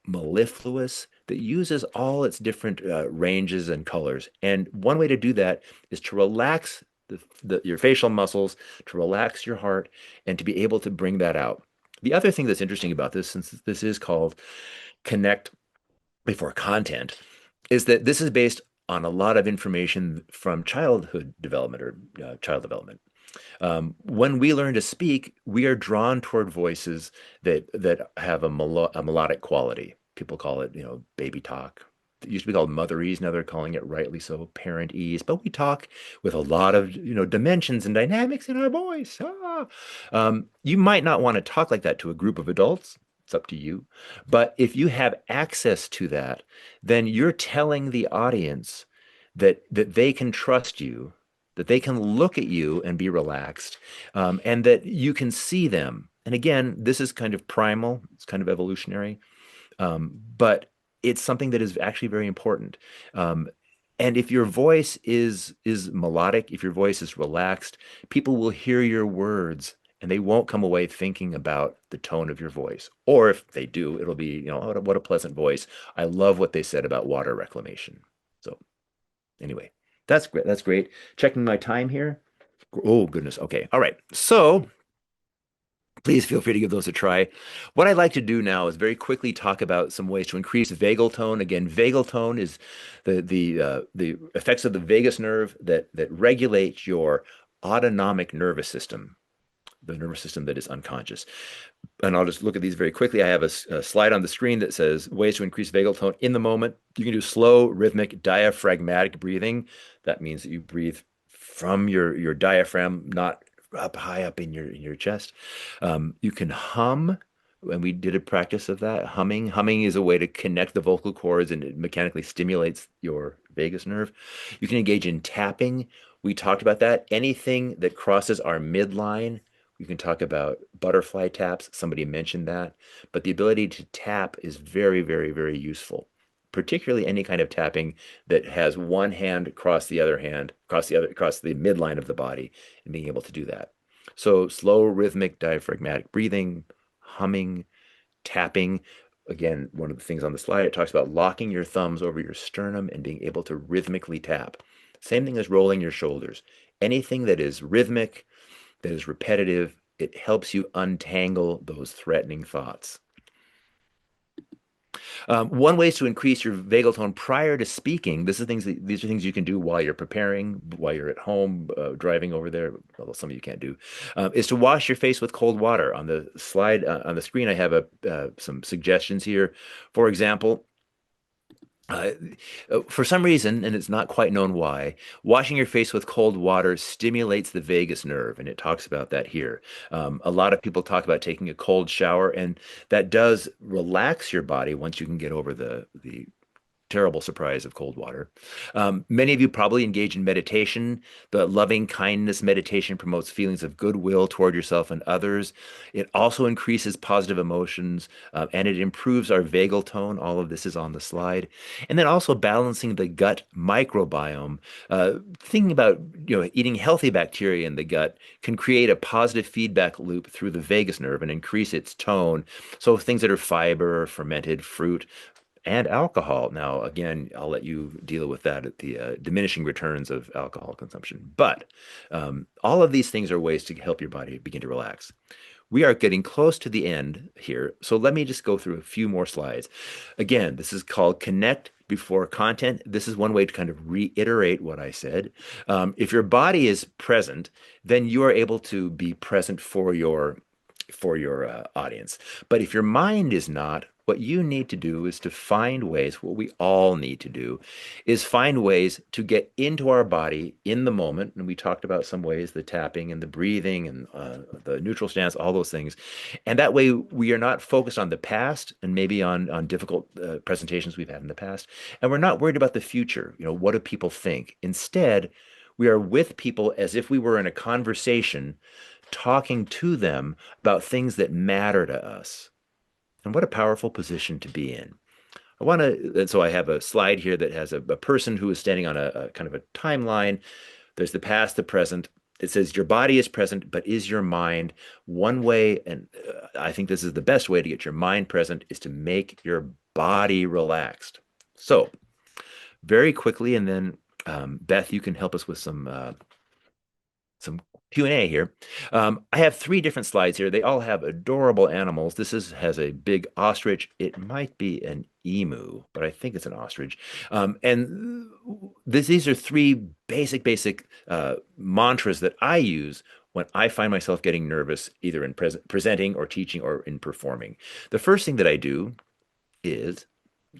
Speaker 2: mellifluous, that uses all its different ranges and colors. And one way to do that is to relax your facial muscles, to relax your heart, and to be able to bring that out. The other thing that's interesting about this, since this is called Connect Before Content, is that this is based on a lot of information from childhood development or child development. When we learn to speak, we are drawn toward voices that have a melodic quality. People call it, baby talk. It used to be called motherese. Now they're calling it, rightly so, parentese. But we talk with a lot of, dimensions and dynamics in our voice. You might not want to talk like that to a group of adults. It's up to you. But if you have access to that, then you're telling the audience that they can trust you, that they can look at you and be relaxed, and that you can see them. And again, this is kind of primal, it's kind of evolutionary, but it's something that is actually very important. Um, and if your voice is melodic, if your voice is relaxed, people will hear your words and they won't come away thinking about the tone of your voice. Or if they do, it'll be, oh, what a pleasant voice. I love what they said about water reclamation. So anyway, that's great. That's great. Checking my time here. Oh, goodness. Okay. All right. So please feel free to give those a try. What I'd like to do now is very quickly talk about some ways to increase vagal tone. Again, vagal tone is the effects of the vagus nerve that regulate your autonomic nervous system, the nervous system that is unconscious. And I'll just look at these very quickly. I have a slide on the screen that says ways to increase vagal tone in the moment. You can do slow, rhythmic, diaphragmatic breathing. That means that you breathe from your diaphragm, not up high up in your chest. You can hum, and we did a practice of that. Humming. Humming is a way to connect the vocal cords, and it mechanically stimulates your vagus nerve. You can engage in tapping. We talked about that. Anything that crosses our midline. You can talk about butterfly taps. Somebody mentioned that. But the ability to tap is very, very, very useful, particularly any kind of tapping that has one hand across the other hand, across the midline of the body, and being able to do that. So slow, rhythmic, diaphragmatic breathing, humming, tapping. Again, one of the things on the slide, it talks about locking your thumbs over your sternum and being able to rhythmically tap. Same thing as rolling your shoulders. Anything that is rhythmic, that is repetitive, it helps you untangle those threatening thoughts. One way is to increase your vagal tone prior to speaking. These are things you can do while you're preparing, while you're at home, driving over there, although some of you can't do, is to wash your face with cold water. On the slide on the screen, I have some suggestions here. For example, uh, for some reason, and it's not quite known why, washing your face with cold water stimulates the vagus nerve, and it talks about that here. A lot of people talk about taking a cold shower, and that does relax your body once you can get over the terrible surprise of cold water. Many of you probably engage in meditation. The loving kindness meditation promotes feelings of goodwill toward yourself and others. It also increases positive emotions and it improves our vagal tone. All of this is on the slide. And then also balancing the gut microbiome. Thinking about eating healthy bacteria in the gut can create a positive feedback loop through the vagus nerve and increase its tone. So things that are fiber, fermented fruit, and alcohol. Now, again, I'll let you deal with that at the diminishing returns of alcohol consumption. But all of these things are ways to help your body begin to relax. We are getting close to the end here, so let me just go through a few more slides. Again, this is called Connect Before Content. This is one way to kind of reiterate what I said. If your body is present, then you are able to be present for your audience. But if your mind is not, what you need to do is to find ways, what we all need to do is find ways to get into our body in the moment. And we talked about some ways, the tapping and the breathing and the neutral stance, all those things. And that way we are not focused on the past and maybe on difficult presentations we've had in the past. And we're not worried about the future. What do people think? Instead, we are with people as if we were in a conversation talking to them about things that matter to us. And what a powerful position to be in. And so I have a slide here that has a person who is standing on a kind of a timeline. There's the past, the present. It says your body is present, but is your mind one way? And I think this is the best way to get your mind present is to make your body relaxed. So very quickly, and then Beth, you can help us with some Q&A here. I have three different slides here. They all have adorable animals. Has a big ostrich. It might be an emu, but I think it's an ostrich. And these are three basic mantras that I use when I find myself getting nervous, either in presenting or teaching or in performing. The first thing that I do is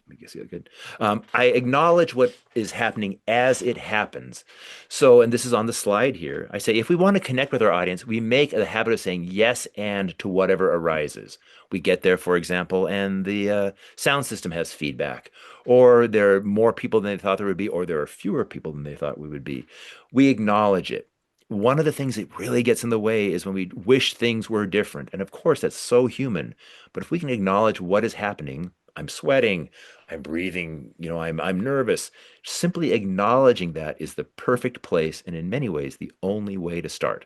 Speaker 2: I guess you good. I acknowledge what is happening as it happens. So, and this is on the slide here. I say, if we want to connect with our audience, we make a habit of saying yes and to whatever arises. We get there, for example, and the sound system has feedback, or there are more people than they thought there would be, or there are fewer people than they thought we would be. We acknowledge it. One of the things that really gets in the way is when we wish things were different. And of course, that's so human. But if we can acknowledge what is happening, I'm sweating, I'm breathing, I'm nervous. Simply acknowledging that is the perfect place and in many ways the only way to start.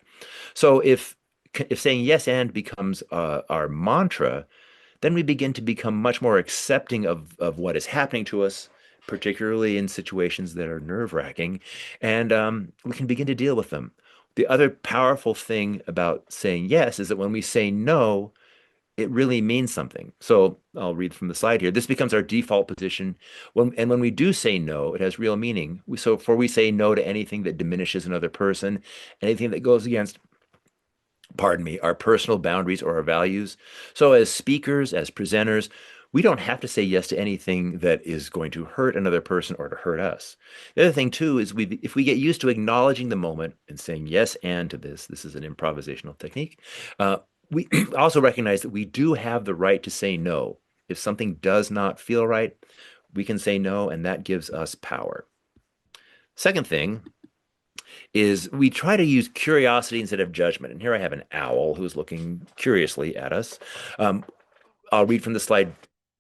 Speaker 2: So if saying yes and becomes our mantra, then we begin to become much more accepting of what is happening to us, particularly in situations that are nerve-wracking, and we can begin to deal with them. The other powerful thing about saying yes is that when we say no, it really means something. So I'll read from the slide here. This becomes our default position. When we do say no, it has real meaning. We say no to anything that diminishes another person, anything that goes against, pardon me, our personal boundaries or our values. So as speakers, as presenters, we don't have to say yes to anything that is going to hurt another person or to hurt us. The other thing too is if we get used to acknowledging the moment and saying yes and to this is an improvisational technique. We also recognize that we do have the right to say no. If something does not feel right, we can say no, and that gives us power. Second thing is we try to use curiosity instead of judgment. And here I have an owl who's looking curiously at us. I'll read from the slide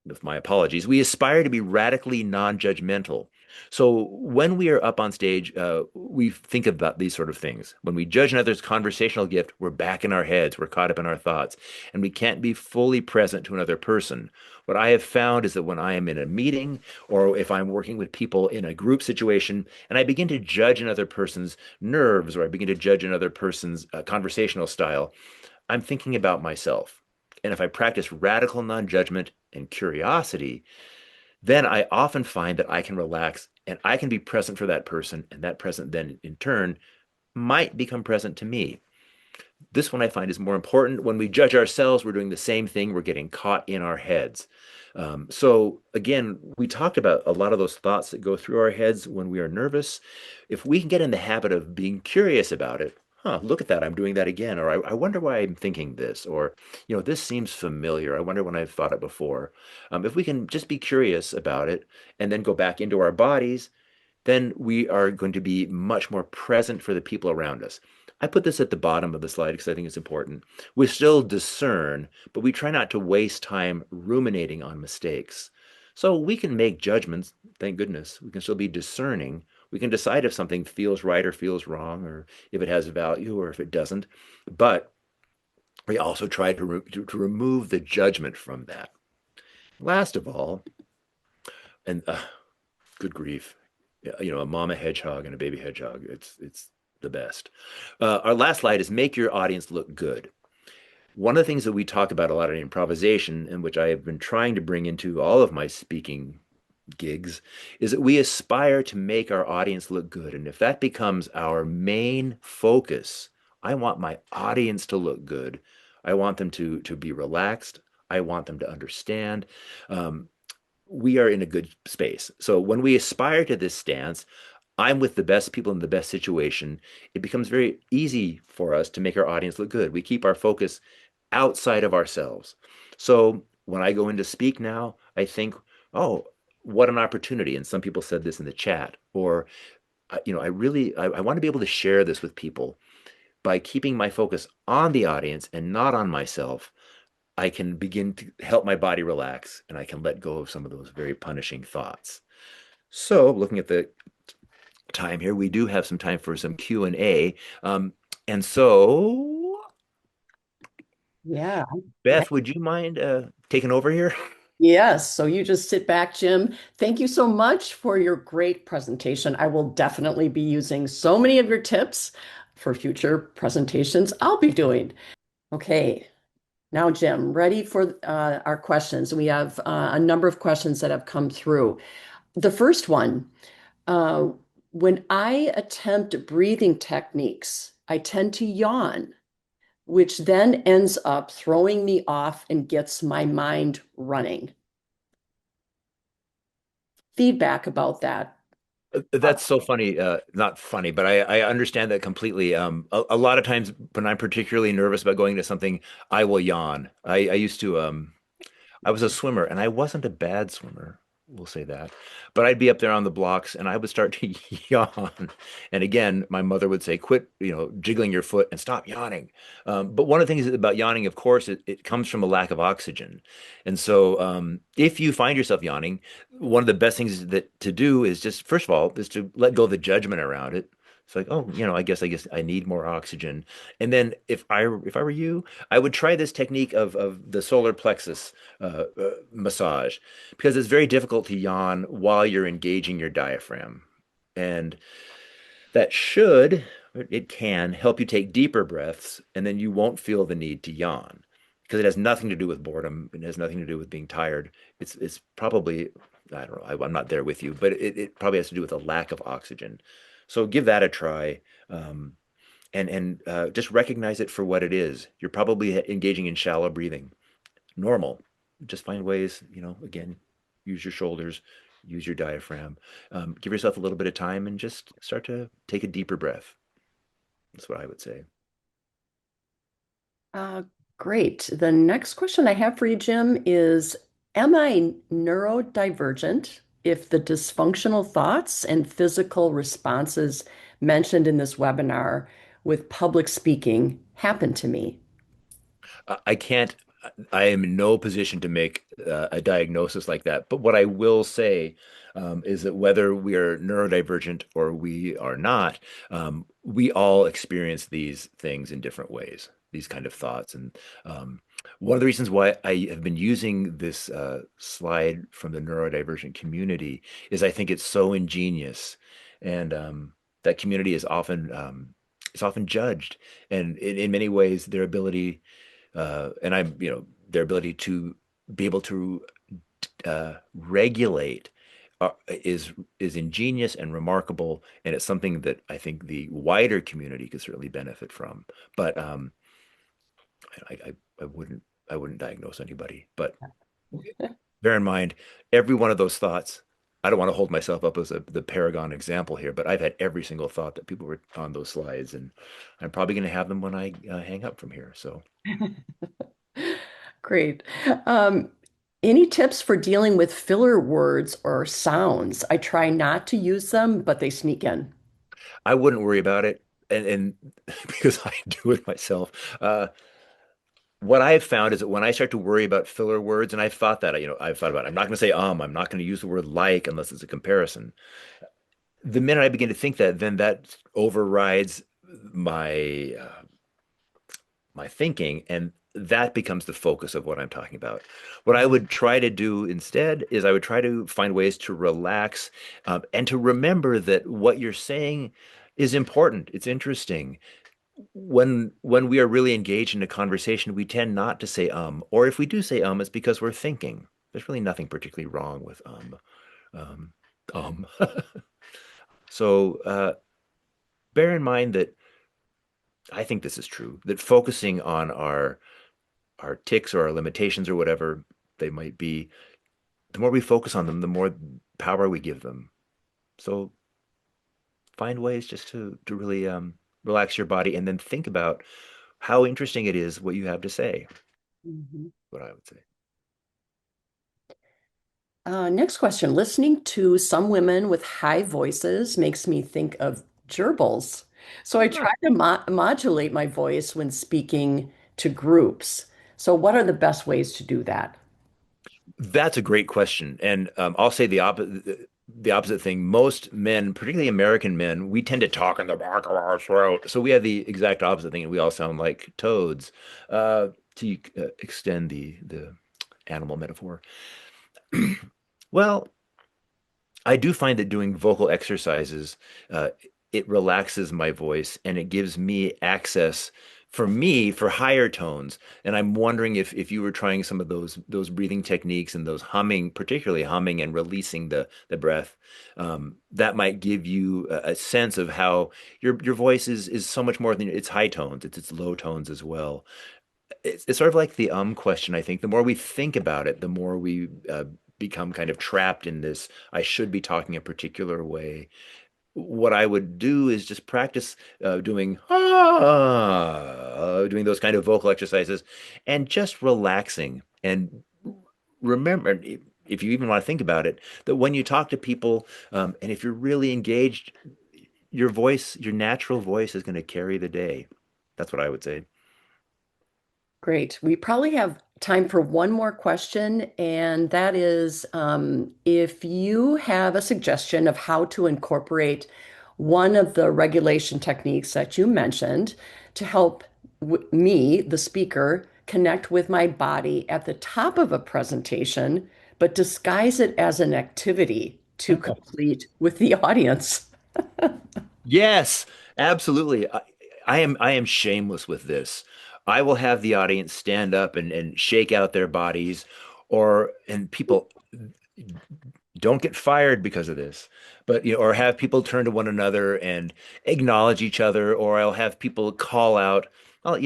Speaker 2: with my apologies. We aspire to be radically non-judgmental. So when we are up on stage, we think about these sort of things. When we judge another's conversational gift, we're back in our heads, we're caught up in our thoughts, and we can't be fully present to another person. What I have found is that when I am in a meeting or if I'm working with people in a group situation and I begin to judge another person's nerves or I begin to judge another person's conversational style, I'm thinking about myself. And if I practice radical non-judgment and curiosity, then I often find that I can relax and I can be present for that person, and that present then in turn might become present to me. This one I find is more important. When we judge ourselves, we're doing the same thing. We're getting caught in our heads. So again, we talked about a lot of those thoughts that go through our heads when we are nervous. If we can get in the habit of being curious about it, look at that, I'm doing that again, or I wonder why I'm thinking this, or this seems familiar. I wonder when I've thought it before. If we can just be curious about it and then go back into our bodies, then we are going to be much more present for the people around us. I put this at the bottom of the slide because I think it's important. We still discern, but we try not to waste time ruminating on mistakes. So we can make judgments, thank goodness. We can still be discerning. We can decide if something feels right or feels wrong, or if it has value or if it doesn't. But we also try to remove the judgment from that. Last of all, and good grief, a mama hedgehog and a baby hedgehog. It's the best. Our last slide is make your audience look good. One of the things that we talk about a lot in improvisation, and which I have been trying to bring into all of my speaking gigs, is that we aspire to make our audience look good. And if that becomes our main focus, I want my audience to look good. I want them to be relaxed. I want them to understand. We are in a good space. So when we aspire to this stance, I'm with the best people in the best situation, it becomes very easy for us to make our audience look good. We keep our focus outside of ourselves. So when I go in to speak now, I think, oh, what an opportunity. And some people said this in the chat, or, I want to be able to share this with people by keeping my focus on the audience and not on myself. I can begin to help my body relax and I can let go of some of those very punishing thoughts. So, looking at the time here, we do have some time for some Q&A. And so,
Speaker 1: Yeah.
Speaker 2: Beth, would you mind taking over here?
Speaker 1: Yes. So you just sit back, Jim. Thank you so much for your great presentation. I will definitely be using so many of your tips for future presentations I'll be doing. Okay. Now, Jim, ready for our questions. We have a number of questions that have come through. The first one, uh, when I attempt breathing techniques, I tend to yawn, which then ends up throwing me off and gets my mind running. Feedback about that.
Speaker 2: That's so funny. Not funny, but I understand that completely. A lot of times when I'm particularly nervous about going to something, I will yawn. I used to I was a swimmer and I wasn't a bad swimmer, we'll say that. But I'd be up there on the blocks and I would start to yawn. And again, my mother would say, quit, jiggling your foot and stop yawning. But one of the things about yawning, of course, it comes from a lack of oxygen. And so if you find yourself yawning, one of the best things that to do is just, first of all, is to let go of the judgment around it. It's like, oh, I guess I need more oxygen. And then if I were you, I would try this technique of the solar plexus massage because it's very difficult to yawn while you're engaging your diaphragm. And that it can help you take deeper breaths, and then you won't feel the need to yawn because it has nothing to do with boredom. It has nothing to do with being tired. It's probably, I don't know, I'm not there with you, but it probably has to do with a lack of oxygen. So give that a try. And just recognize it for what it is. You're probably engaging in shallow breathing. Normal. Just find ways, again, use your shoulders, use your diaphragm. Give yourself a little bit of time and just start to take a deeper breath. That's what I would say.
Speaker 1: Uh, Great. The next question I have for you, Jim, is am I neurodivergent if the dysfunctional thoughts and physical responses mentioned in this webinar with public speaking happen to me?
Speaker 2: I can't I am in no position to make a diagnosis like that. But what I will say is that whether we are neurodivergent or we are not, we all experience these things in different ways, these kind of thoughts. And one of the reasons why I have been using this slide from the neurodivergent community is I think it's so ingenious, and that community is often judged, and in many ways, their ability and I'm, their ability to be able to regulate is ingenious and remarkable, and it's something that I think the wider community could certainly benefit from. But I, I, I wouldn't I wouldn't diagnose anybody. But bear in mind, every one of those thoughts. I don't want to hold myself up as the paragon example here, but I've had every single thought that people were on those slides, and I'm probably going to have them when I hang up from here. So
Speaker 1: Great. Um, any tips for dealing with filler words or sounds? I try not to use them, but they sneak in.
Speaker 2: I wouldn't worry about it, and because I do it myself. What I have found is that when I start to worry about filler words, and I've thought that, I've thought about, I'm not going to say I'm not going to use the word like unless it's a comparison. The minute I begin to think that, then that overrides my my thinking, and that becomes the focus of what I'm talking about. What I would try to do instead is I would try to find ways to relax, and to remember that what you're saying is important. It's interesting. When we are really engaged in a conversation, we tend not to say or if we do say it's because we're thinking. There's really nothing particularly wrong with um, um. So bear in mind that I think this is true, that focusing on our ticks or our limitations or whatever they might be, the more we focus on them, the more power we give them. So find ways just to really relax your body and then think about how interesting it is what you have to say,
Speaker 1: Mhm.
Speaker 2: what I would say.
Speaker 1: Next question. Listening to some women with high voices makes me think of gerbils. So I try
Speaker 2: Ah,
Speaker 1: to modulate my voice when speaking to groups. So, what are the best ways to do that?
Speaker 2: that's a great question. And I'll say the opposite thing. Most men, particularly American men, we tend to talk in the back of our throat. So we have the exact opposite thing, and we all sound like toads. To extend the animal metaphor. Well, I do find that doing vocal exercises, it relaxes my voice and it gives me access for me for higher tones. And I'm wondering if you were trying some of those breathing techniques and those humming, particularly humming and releasing the breath, that might give you a sense of how your voice is so much more than its high tones. It's low tones as well. It's sort of like the question, I think. The more we think about it, the more we become kind of trapped in this, I should be talking a particular way. What I would do is just practice doing those kind of vocal exercises and just relaxing. And remember, if you even want to think about it, that when you talk to people, and if you're really engaged, your voice, your natural voice is going to carry the day. That's what I would say.
Speaker 1: Great. We probably have time for one more question, and that is if you have a suggestion of how to incorporate one of the regulation techniques that you mentioned to help me, the speaker, connect with my body at the top of a presentation, but disguise it as an activity to complete with the audience.
Speaker 2: Yes, absolutely. I am shameless with this. I will have the audience stand up and shake out their bodies, and people don't get fired because of this, but or have people turn to one another and acknowledge each other, or I'll have people call out.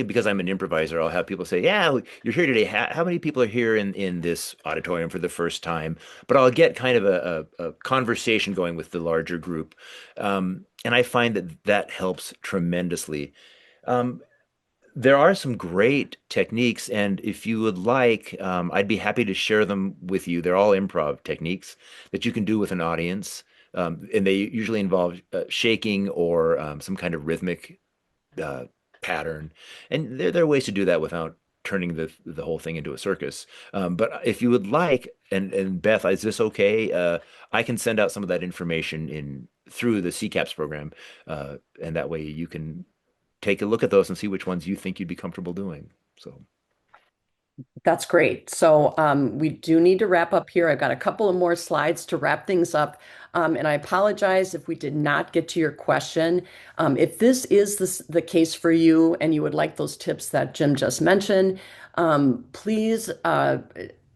Speaker 2: Because I'm an improviser, I'll have people say, "Yeah, you're here today. How many people are here in this auditorium for the first time?" But I'll get kind of a conversation going with the larger group, and I find that that helps tremendously. Um, there are some great techniques, and if you would like, I'd be happy to share them with you. They're all improv techniques that you can do with an audience, and they usually involve shaking or some kind of rhythmic uh, pattern. And there are ways to do that without turning the whole thing into a circus. But if you would like, and Beth, is this okay? I can send out some of that information in through the CCAPS program, and that way you can take a look at those and see which ones you think you'd be comfortable doing. So,
Speaker 1: That's great. So we do need to wrap up here. I've got a couple of more slides to wrap things up. And I apologize if we did not get to your question. If this is the case for you and you would like those tips that Jim just mentioned, please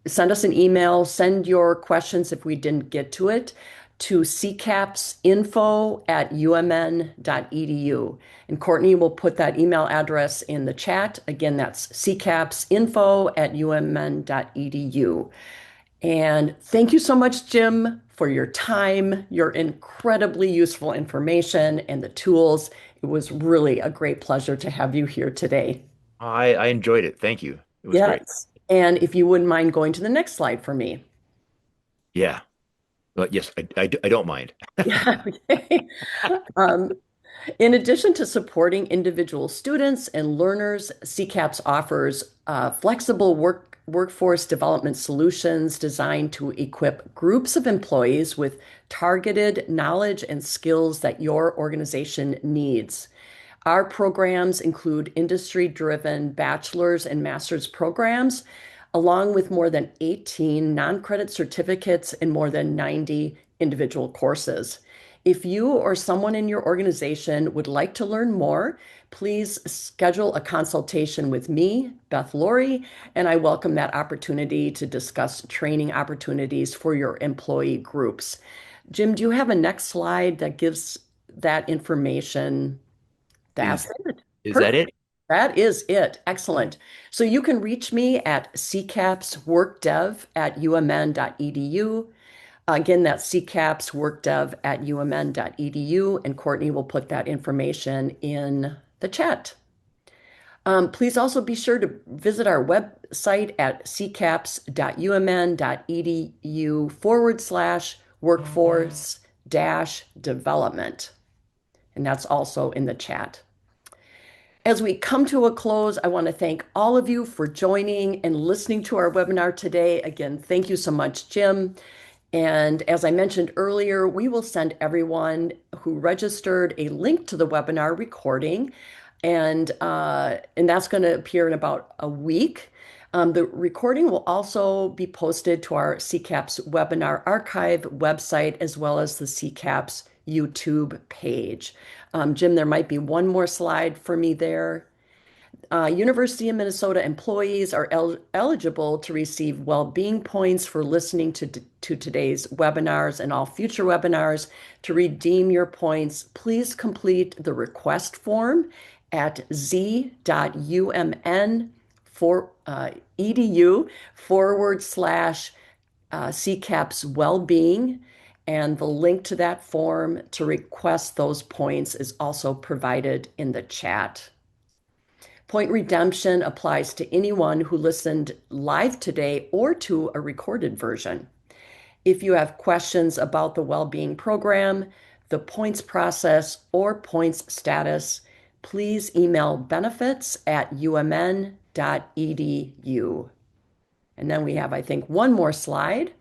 Speaker 1: send us an email, send your questions if we didn't get to it to ccapsinfo@umn.edu. And Courtney will put that email address in the chat. Again, that's ccapsinfo@umn.edu. And thank you so much, Jim, for your time, your incredibly useful information, and the tools. It was really a great pleasure to have you here today.
Speaker 2: I enjoyed it. Thank you. It was great.
Speaker 1: Yes. And if you wouldn't mind going to the next slide for me.
Speaker 2: Yeah. Well, yes, I don't mind.
Speaker 1: Yeah. Okay. Um, In addition to supporting individual students and learners, CCAPS offers flexible workforce development solutions designed to equip groups of employees with targeted knowledge and skills that your organization needs. Our programs include industry-driven bachelor's and master's programs, along with more than 18 non-credit certificates and more than 90 individual courses. If you or someone in your organization would like to learn more, please schedule a consultation with me, Beth Laurie, and I welcome that opportunity to discuss training opportunities for your employee groups. Jim, do you have a next slide that gives that information? That's
Speaker 2: Is
Speaker 1: it.
Speaker 2: is that
Speaker 1: Perfect.
Speaker 2: it?
Speaker 1: That is it. Excellent. So you can reach me at ccapsworkdev@umn.edu. Again, that's ccapsworkdev@umn.edu, and Courtney will put that information in the chat. Please also be sure to visit our website at ccaps.umn.edu/workforce dash development. And that's also in the chat. As we come to a close, I want to thank all of you for joining and listening to our webinar today. Again, thank you so much, Jim. And as I mentioned earlier, we will send everyone who registered a link to the webinar recording, and that's going to appear in about a week. The recording will also be posted to our CCAPS webinar archive website as well as the CCAPS YouTube page. Jim, there might be one more slide for me there. University of Minnesota employees are eligible to receive well-being points for listening to today's webinars and all future webinars. To redeem your points, please complete the request form at z.umn.edu/CCAPS Wellbeing. And the link to that form to request those points is also provided in the chat. Point redemption applies to anyone who listened live today or to a recorded version. If you have questions about the well-being program, the points process, or points status, please email benefits@umn.edu. And then we have, I think, one more slide.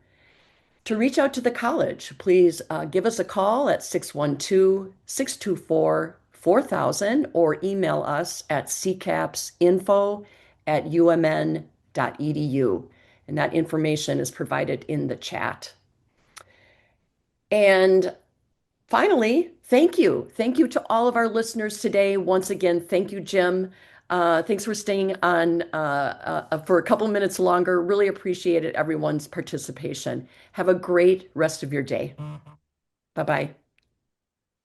Speaker 1: To reach out to the college, please give us a call at 612-624-4000 or email us at ccapsinfo@umn.edu. And that information is provided in the chat. And finally, thank you. Thank you to all of our listeners today. Once again, thank you, Jim. Thanks for staying on for a couple minutes longer. Really appreciated everyone's participation. Have a great rest of your day. Bye-bye.